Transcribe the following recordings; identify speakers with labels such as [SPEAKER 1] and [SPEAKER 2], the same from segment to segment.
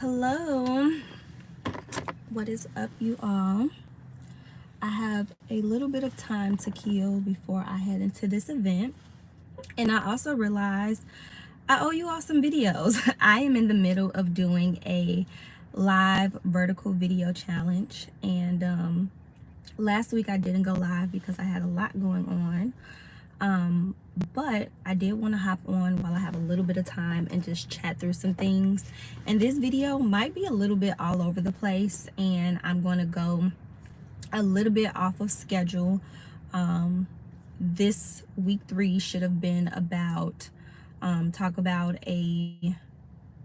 [SPEAKER 1] Hello, what is up, you all? I have a little bit of time to kill before I head into this event, and I also realized I owe you all some videos. I am in the middle of doing a live vertical video challenge, and last week I didn't go live because I had a lot going on. But I did want to hop on while I have a little bit of time and just chat through some things. And this video might be a little bit all over the place, and I'm going to go a little bit off of schedule. This week 3 should have been about talk about a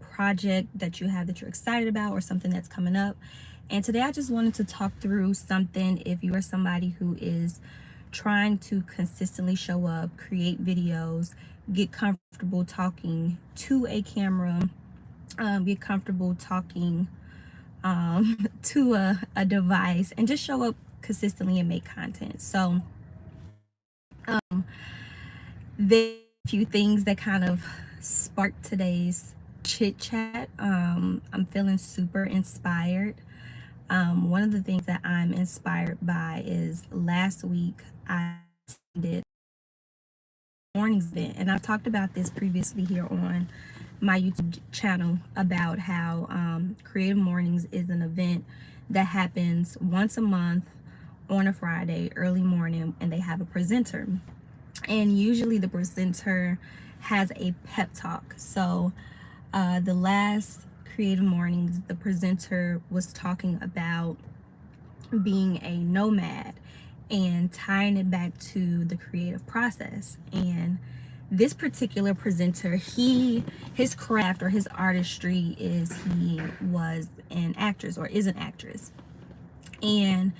[SPEAKER 1] project that you have that you're excited about or something that's coming up. And today I just wanted to talk through something if you are somebody who is trying to consistently show up, create videos, get comfortable talking to a camera, get comfortable talking to a device, and just show up consistently and make content. So there are a few things that kind of sparked today's chit chat. I'm feeling super inspired. One of the things that I'm inspired by is last week I did a morning's event, and I've talked about this previously here on my YouTube channel about how Creative Mornings is an event that happens once a month on a Friday early morning, and they have a presenter, and usually the presenter has a pep talk. So the last Creative Mornings, the presenter was talking about being a nomad and tying it back to the creative process. And this particular presenter, his craft or his artistry is he was an actress or is an actress. And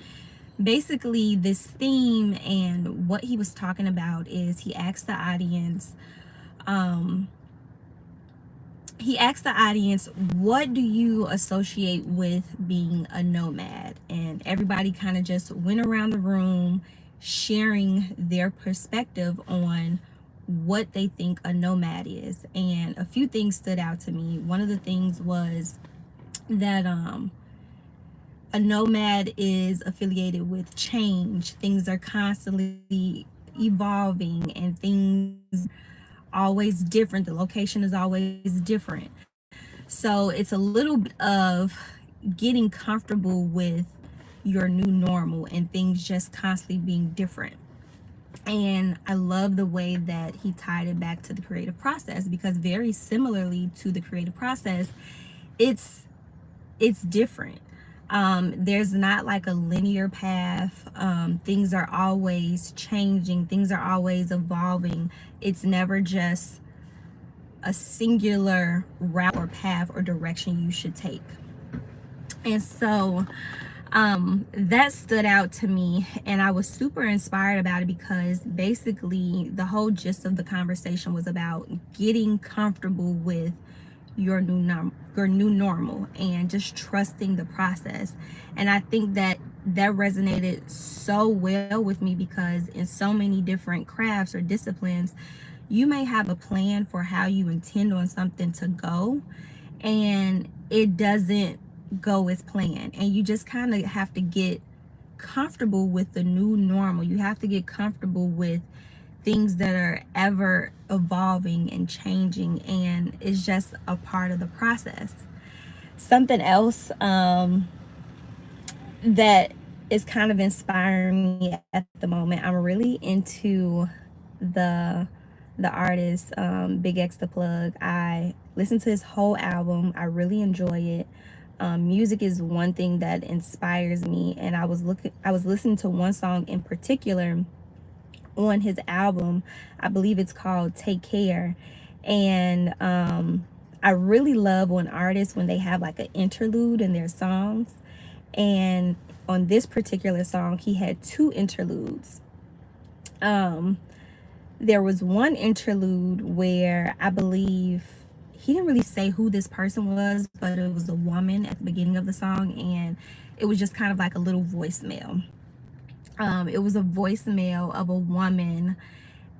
[SPEAKER 1] basically this theme and what he was talking about is he asked the audience, what do you associate with being a nomad? And everybody kind of just went around the room sharing their perspective on what they think a nomad is. And a few things stood out to me. One of the things was that a nomad is affiliated with change. Things are constantly evolving and things always different. The location is always different. So it's a little bit of getting comfortable with your new normal and things just constantly being different. And I love the way that he tied it back to the creative process, because very similarly to the creative process, it's different. There's not like a linear path. Things are always changing, things are always evolving. It's never just a singular route or path or direction you should take. And so that stood out to me, and I was super inspired about it, because basically the whole gist of the conversation was about getting comfortable with your new normal and just trusting the process. And I think that resonated so well with me, because in so many different crafts or disciplines, you may have a plan for how you intend on something to go, and it doesn't go as planned, and you just kind of have to get comfortable with the new normal. You have to get comfortable with things that are ever evolving and changing, and it's just a part of the process. Something else that is kind of inspiring me at the moment, I'm really into the artist Big X the Plug. I listened to his whole album. I really enjoy it. Music is one thing that inspires me, and I was listening to one song in particular on his album. I believe it's called Take Care. And I really love when artists, when they have like an interlude in their songs. And on this particular song, he had 2 interludes. There was one interlude where I believe he didn't really say who this person was, but it was a woman at the beginning of the song, and it was just kind of like a little voicemail. It was a voicemail of a woman,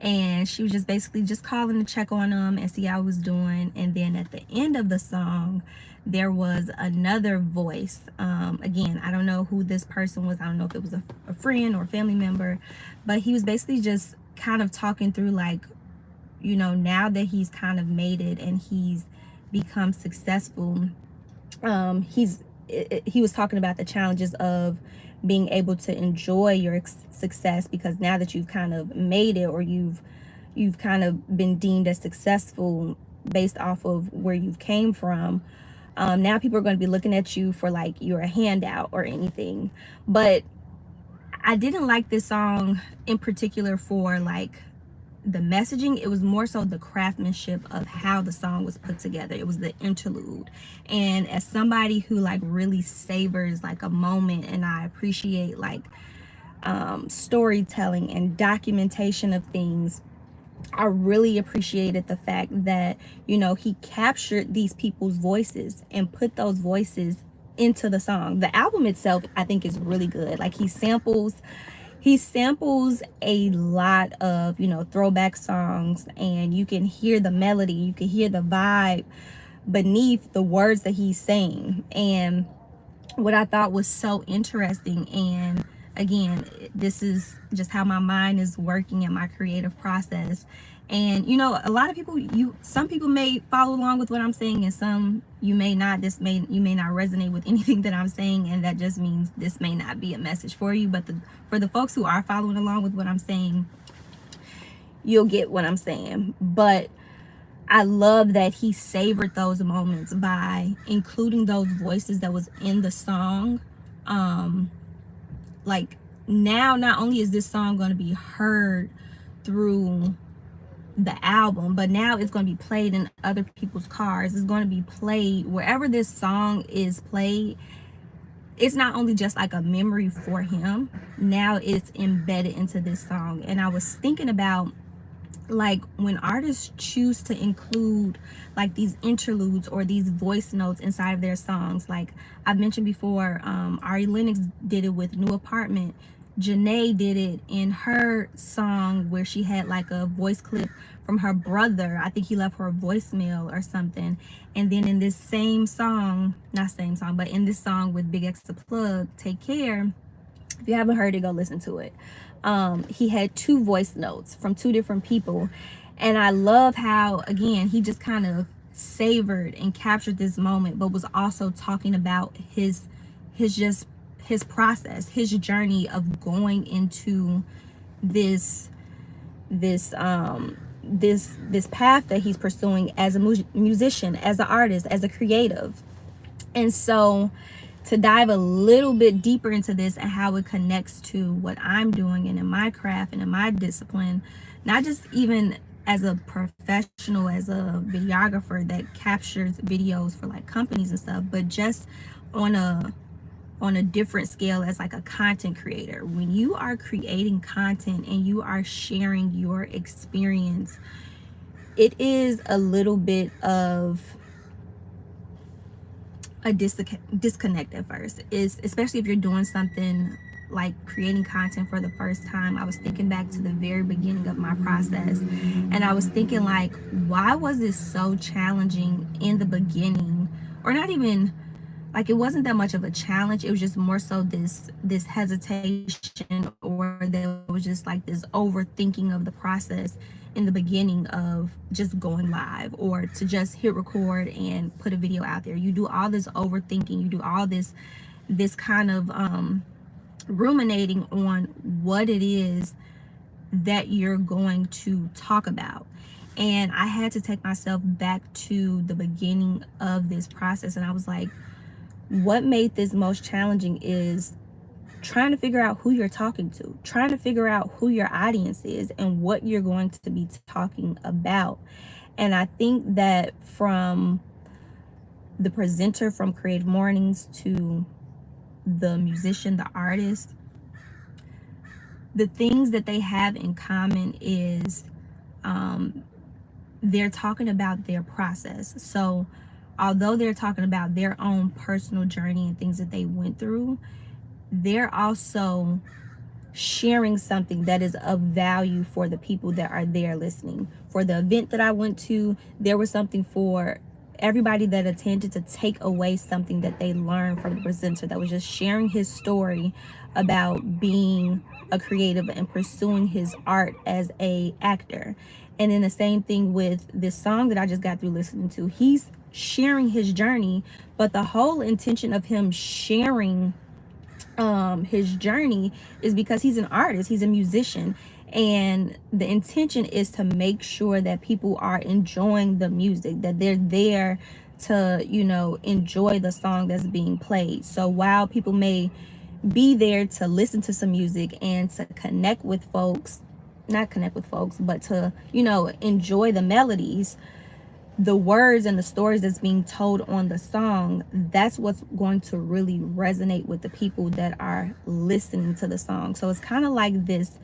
[SPEAKER 1] and she was just basically just calling to check on him and see how he was doing. And then at the end of the song, there was another voice. Again, I don't know who this person was. I don't know if it was a friend or a family member, but he was basically just kind of talking through, like, you know, now that he's kind of made it and he's become successful, he was talking about the challenges of being able to enjoy your success, because now that you've kind of made it, or you've kind of been deemed as successful based off of where you came from, now people are going to be looking at you for like you're a handout or anything. But I didn't like this song in particular for like the messaging. It was more so the craftsmanship of how the song was put together. It was the interlude. And as somebody who like really savors like a moment, and I appreciate like storytelling and documentation of things, I really appreciated the fact that, you know, he captured these people's voices and put those voices into the song. The album itself, I think, is really good. Like, he samples a lot of, you know, throwback songs, and you can hear the melody, you can hear the vibe beneath the words that he's saying. And what I thought was so interesting, and again, this is just how my mind is working in my creative process. And you know, a lot of people, some people may follow along with what I'm saying, and some you may not. You may not resonate with anything that I'm saying, and that just means this may not be a message for you. But for the folks who are following along with what I'm saying, you'll get what I'm saying. But I love that he savored those moments by including those voices that was in the song. Like, now, not only is this song going to be heard through the album, but now it's going to be played in other people's cars. It's going to be played wherever this song is played. It's not only just like a memory for him, now it's embedded into this song. And I was thinking about, like, when artists choose to include like these interludes or these voice notes inside of their songs. Like I've mentioned before, Ari Lennox did it with New Apartment. Janae did it in her song where she had like a voice clip from her brother. I think he left her a voicemail or something. And then in this same song, not same song, but in this song with Big X the Plug, Take Care, if you haven't heard it, go listen to it. He had two voice notes from two different people. And I love how, again, he just kind of savored and captured this moment, but was also talking about his process, his journey of going into this path that he's pursuing as a musician, as an artist, as a creative. And so to dive a little bit deeper into this and how it connects to what I'm doing and in my craft and in my discipline, not just even as a professional, as a videographer that captures videos for like companies and stuff, but just on a different scale as like a content creator. When you are creating content and you are sharing your experience, it is a little bit of a disconnect at first, is especially if you're doing something like creating content for the first time. I was thinking back to the very beginning of my process, and I was thinking, like, why was this so challenging in the beginning? Or not even like, it wasn't that much of a challenge, it was just more so this hesitation, or there was just like this overthinking of the process in the beginning of just going live, or to just hit record and put a video out there. You do all this overthinking, you do all this kind of ruminating on what it is that you're going to talk about. And I had to take myself back to the beginning of this process, and I was like, what made this most challenging is trying to figure out who you're talking to, trying to figure out who your audience is and what you're going to be talking about. And I think that from the presenter from Creative Mornings to the musician, the artist, the things that they have in common is they're talking about their process. So although they're talking about their own personal journey and things that they went through, they're also sharing something that is of value for the people that are there listening. For the event that I went to, there was something for everybody that attended to take away something that they learned from the presenter that was just sharing his story about being a creative and pursuing his art as a actor. And then the same thing with this song that I just got through listening to. He's sharing his journey, but the whole intention of him sharing his journey is because he's an artist, he's a musician, and the intention is to make sure that people are enjoying the music, that they're there to, you know, enjoy the song that's being played. So while people may be there to listen to some music and to connect with folks, not connect with folks, but to, you know, enjoy the melodies, the words and the stories that's being told on the song, that's what's going to really resonate with the people that are listening to the song. So it's kind of like this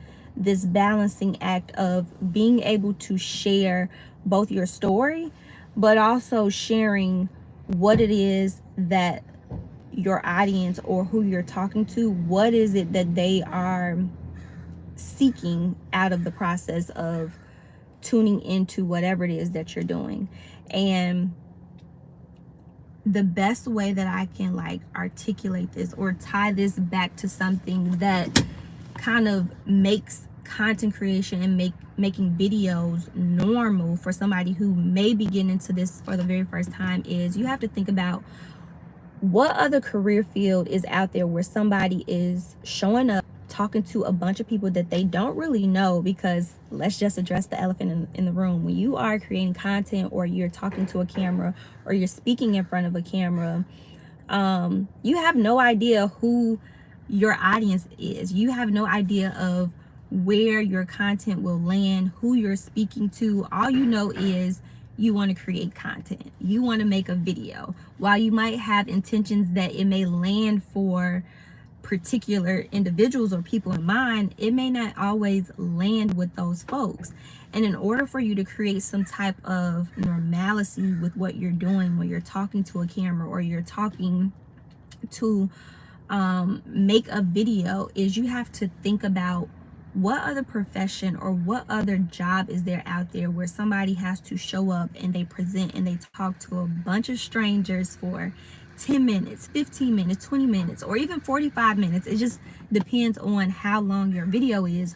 [SPEAKER 1] balancing act of being able to share both your story, but also sharing what it is that your audience or who you're talking to, what is it that they are seeking out of the process of tuning into whatever it is that you're doing. And the best way that I can like articulate this or tie this back to something that kind of makes content creation and making videos normal for somebody who may be getting into this for the very first time is you have to think about what other career field is out there where somebody is showing up, talking to a bunch of people that they don't really know. Because let's just address the elephant in the room. When you are creating content or you're talking to a camera or you're speaking in front of a camera, you have no idea who your audience is. You have no idea of where your content will land, who you're speaking to. All you know is you want to create content, you want to make a video. While you might have intentions that it may land for particular individuals or people in mind, it may not always land with those folks. And in order for you to create some type of normalcy with what you're doing when you're talking to a camera or you're talking to make a video, is you have to think about what other profession or what other job is there out there where somebody has to show up and they present and they talk to a bunch of strangers for 10 minutes, 15 minutes, 20 minutes, or even 45 minutes. It just depends on how long your video is.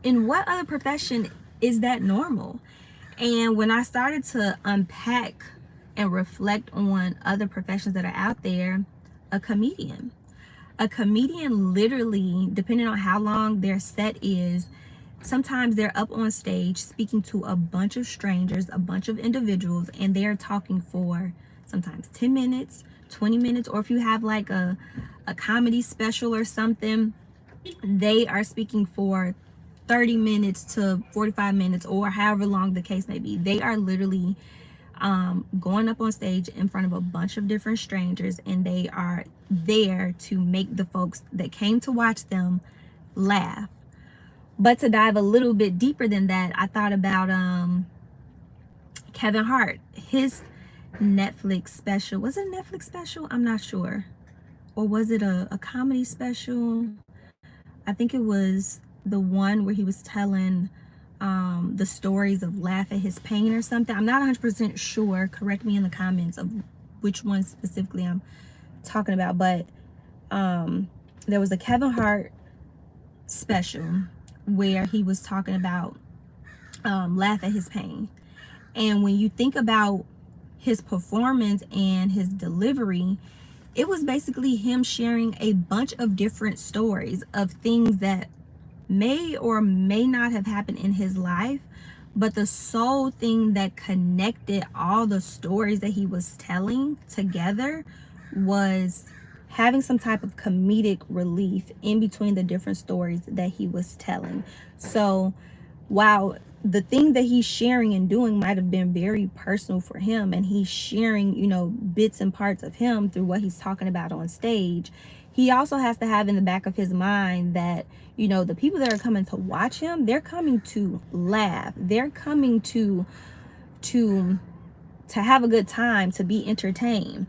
[SPEAKER 1] In what other profession is that normal? And when I started to unpack and reflect on other professions that are out there, a comedian literally, depending on how long their set is, sometimes they're up on stage speaking to a bunch of strangers, a bunch of individuals, and they're talking for sometimes 10 minutes, 20 minutes, or if you have like a comedy special or something, they are speaking for 30 minutes to 45 minutes or however long the case may be. They are literally going up on stage in front of a bunch of different strangers, and they are there to make the folks that came to watch them laugh. But to dive a little bit deeper than that, I thought about Kevin Hart, his Netflix special. Was it a Netflix special? I'm not sure. Or was it a comedy special? I think it was the one where he was telling the stories of Laugh at His Pain or something. I'm not 100% sure. Correct me in the comments of which one specifically I'm talking about. But there was a Kevin Hart special where he was talking about Laugh at His Pain. And when you think about his performance and his delivery, it was basically him sharing a bunch of different stories of things that may or may not have happened in his life, but the sole thing that connected all the stories that he was telling together was having some type of comedic relief in between the different stories that he was telling. So while the thing that he's sharing and doing might have been very personal for him, and he's sharing, you know, bits and parts of him through what he's talking about on stage, he also has to have in the back of his mind that, you know, the people that are coming to watch him, they're coming to laugh, they're coming to have a good time, to be entertained.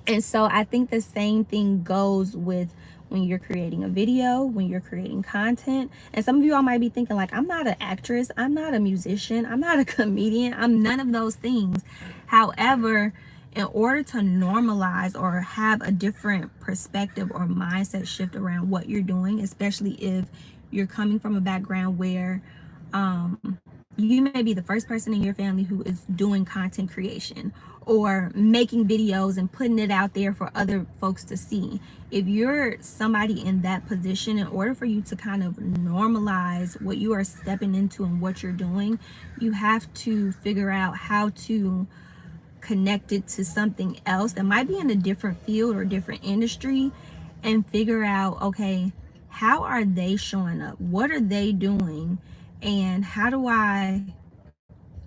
[SPEAKER 1] And so I think the same thing goes with when you're creating a video, when you're creating content. And some of you all might be thinking like, I'm not an actress, I'm not a musician, I'm not a comedian, I'm none of those things. However, in order to normalize or have a different perspective or mindset shift around what you're doing, especially if you're coming from a background where you may be the first person in your family who is doing content creation or making videos and putting it out there for other folks to see. If you're somebody in that position, in order for you to kind of normalize what you are stepping into and what you're doing, you have to figure out how to connect it to something else that might be in a different field or different industry, and figure out, okay, how are they showing up? What are they doing? And how do I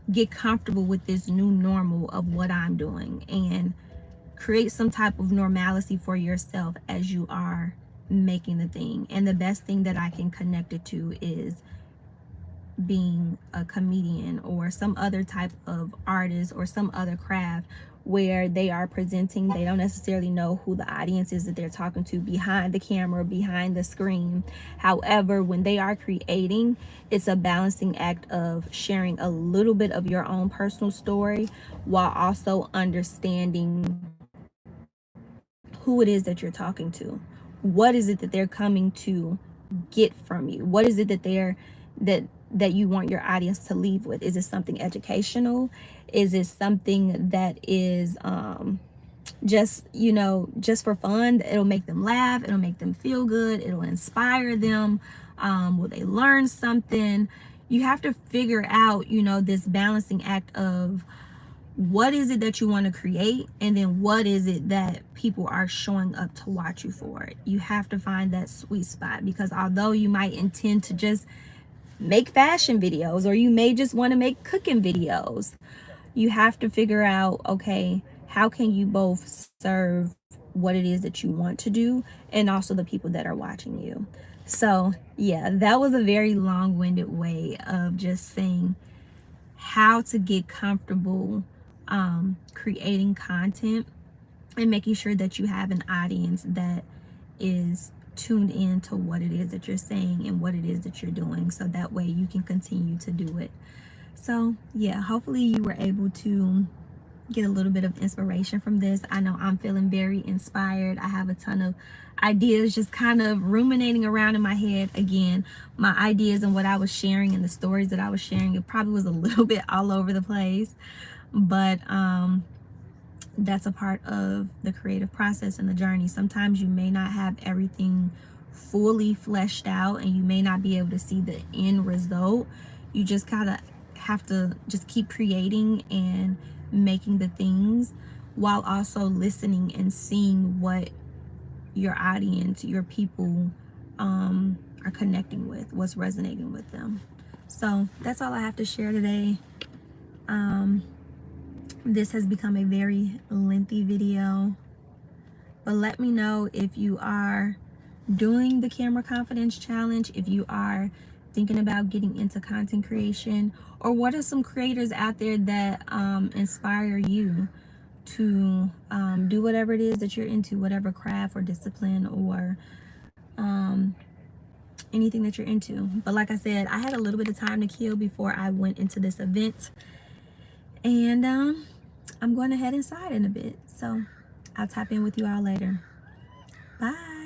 [SPEAKER 1] get comfortable with this new normal of what I'm doing, and create some type of normalcy for yourself as you are making the thing. And the best thing that I can connect it to is being a comedian or some other type of artist or some other craft where they are presenting, they don't necessarily know who the audience is that they're talking to behind the camera, behind the screen. However, when they are creating, it's a balancing act of sharing a little bit of your own personal story while also understanding who it is that you're talking to. What is it that they're coming to get from you? What is it that that you want your audience to leave with? Is it something educational? Is it something that is just, just for fun? It'll make them laugh, it'll make them feel good, it'll inspire them. Will they learn something? You have to figure out, this balancing act of what is it that you want to create, and then what is it that people are showing up to watch you for. You have to find that sweet spot, because although you might intend to just make fashion videos, or you may just want to make cooking videos, you have to figure out, okay, how can you both serve what it is that you want to do and also the people that are watching you. So yeah, that was a very long-winded way of just saying how to get comfortable creating content and making sure that you have an audience that is tuned in to what it is that you're saying and what it is that you're doing, so that way you can continue to do it. So yeah, hopefully you were able to get a little bit of inspiration from this. I know I'm feeling very inspired. I have a ton of ideas just kind of ruminating around in my head. Again, my ideas and what I was sharing and the stories that I was sharing, it probably was a little bit all over the place, but that's a part of the creative process and the journey. Sometimes you may not have everything fully fleshed out, and you may not be able to see the end result. You just gotta have to just keep creating and making the things, while also listening and seeing what your audience, your people are connecting with, what's resonating with them. So that's all I have to share today. This has become a very lengthy video, but let me know if you are doing the Camera Confidence Challenge, if you are thinking about getting into content creation, or what are some creators out there that inspire you to do whatever it is that you're into, whatever craft or discipline or anything that you're into. But like I said, I had a little bit of time to kill before I went into this event, and I'm going to head inside in a bit. So I'll tap in with you all later. Bye.